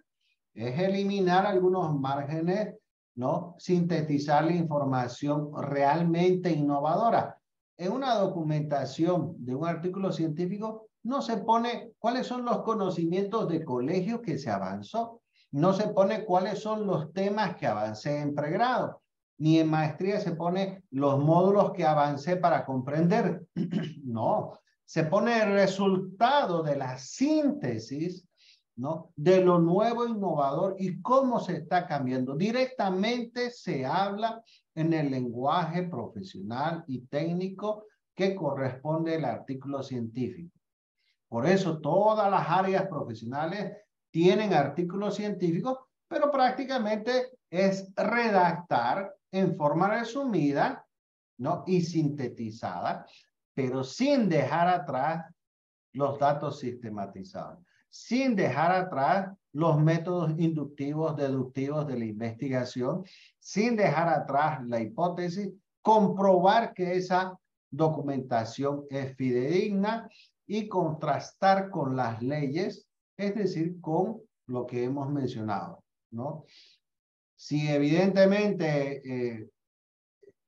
es eliminar algunos márgenes, ¿no? Sintetizar la información realmente innovadora. En una documentación de un artículo científico no se pone cuáles son los conocimientos de colegio que se avanzó, no se pone cuáles son los temas que avancé en pregrado. ni en maestría se pone los módulos que avancé para comprender. No, se pone el resultado de la síntesis, ¿no? De lo nuevo, innovador y cómo se está cambiando. Directamente se habla en el lenguaje profesional y técnico que corresponde al artículo científico. Por eso todas las áreas profesionales tienen artículos científicos, pero prácticamente es redactar en forma resumida, ¿no? Y sintetizada, pero sin dejar atrás los datos sistematizados, sin dejar atrás los métodos inductivos, deductivos de la investigación, sin dejar atrás la hipótesis, comprobar que esa documentación es fidedigna y contrastar con las leyes, es decir, con lo que hemos mencionado, ¿no? Si evidentemente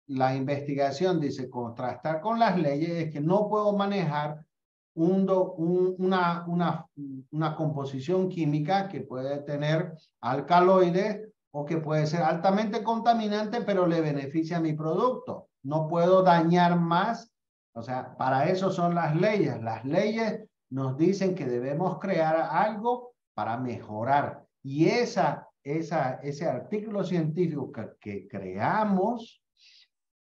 la investigación dice contrastar con las leyes, es que no puedo manejar una composición química que puede tener alcaloides o que puede ser altamente contaminante, pero le beneficia a mi producto. No puedo dañar más. O sea, para eso son las leyes. Las leyes nos dicen que debemos crear algo para mejorar. Y ese artículo científico que creamos,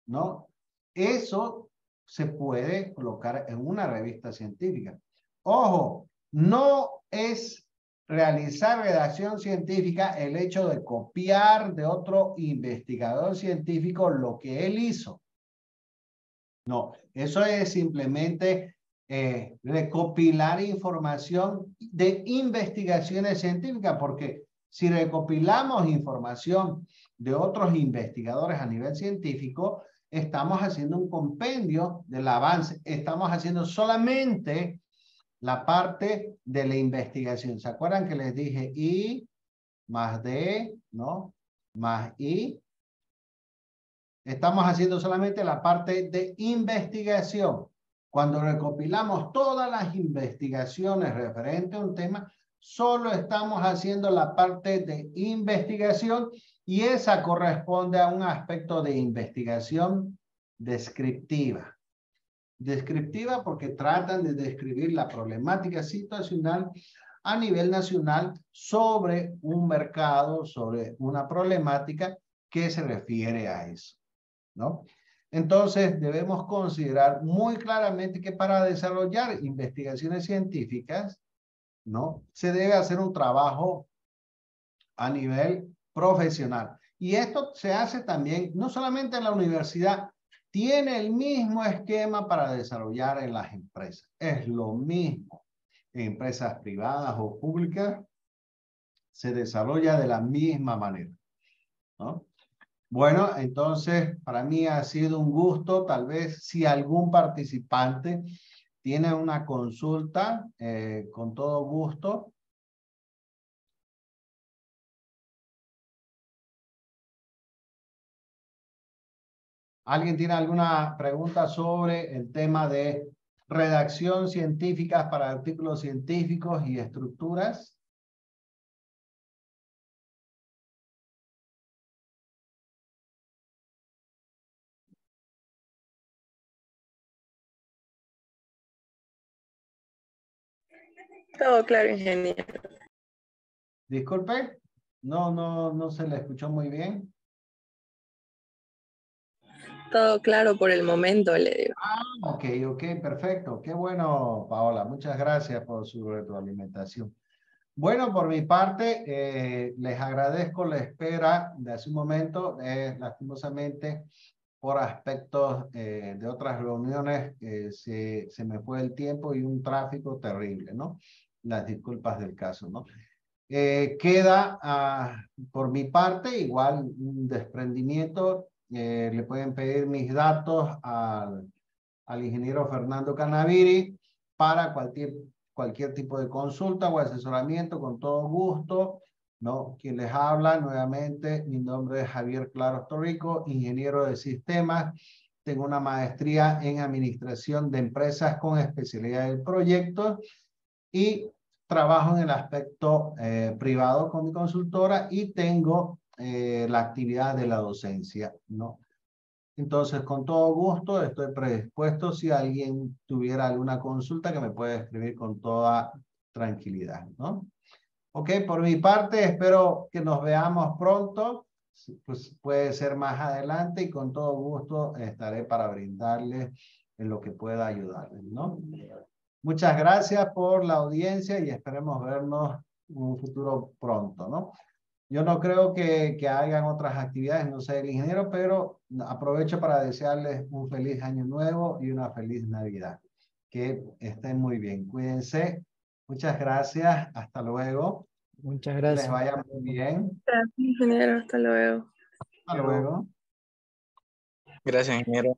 ¿no? Eso se puede colocar en una revista científica. Ojo, no es realizar redacción científica el hecho de copiar de otro investigador científico lo que él hizo. No, eso es simplemente recopilar información de investigaciones científicas, porque si recopilamos información de otros investigadores a nivel científico, estamos haciendo un compendio del avance, estamos haciendo solamente la parte de la investigación. ¿Se acuerdan que les dije I más D, ¿no? Más I. Estamos haciendo solamente la parte de investigación. Cuando recopilamos todas las investigaciones referentes a un tema, solo estamos haciendo la parte de investigación y esa corresponde a un aspecto de investigación descriptiva. Descriptiva porque tratan de describir la problemática situacional a nivel nacional sobre un mercado, sobre una problemática que se refiere a eso, ¿no? Entonces, debemos considerar muy claramente que para desarrollar investigaciones científicas, ¿no? Se debe hacer un trabajo a nivel profesional. Y esto se hace también, no solamente en la universidad, tiene el mismo esquema para desarrollar en las empresas. Es lo mismo. En empresas privadas o públicas se desarrolla de la misma manera, ¿no? Bueno, entonces para mí ha sido un gusto. Tal vez si algún participante tiene una consulta, con todo gusto. ¿Alguien tiene alguna pregunta sobre el tema de redacción científica para artículos científicos y estructuras? Todo claro, ingeniero. Disculpe, no se le escuchó muy bien. Todo claro por el momento, le digo. Ok, perfecto. Qué bueno, Paola. Muchas gracias por su retroalimentación. Bueno, por mi parte, les agradezco la espera de hace un momento. Lastimosamente, por aspectos de otras reuniones, se me fue el tiempo y un tráfico terrible, ¿no? Las disculpas del caso, ¿no? Queda por mi parte igual un desprendimiento. Le pueden pedir mis datos al ingeniero Fernando Canaviri para cualquier tipo de consulta o asesoramiento, con todo gusto, ¿no? Quien les habla nuevamente, mi nombre es Javier Claros Torrico, ingeniero de sistemas. Tengo una maestría en administración de empresas con especialidad en proyectos y trabajo en el aspecto privado con mi consultora y tengo la actividad de la docencia, ¿no? Entonces, con todo gusto, estoy predispuesto. Si alguien tuviera alguna consulta, que me puede escribir con toda tranquilidad, ¿no? Ok, por mi parte, espero que nos veamos pronto. Pues puede ser más adelante y con todo gusto estaré para brindarles en lo que pueda ayudarles, ¿no? Muchas gracias por la audiencia y esperemos vernos en un futuro pronto, ¿no? Yo no creo que hagan otras actividades, no sé el ingeniero, pero aprovecho para desearles un feliz año nuevo y una feliz Navidad. Que estén muy bien. Cuídense. Muchas gracias. Hasta luego. Muchas Que les gracias. vaya muy bien. Gracias, ingeniero. Hasta luego. Hasta luego. Gracias, ingeniero.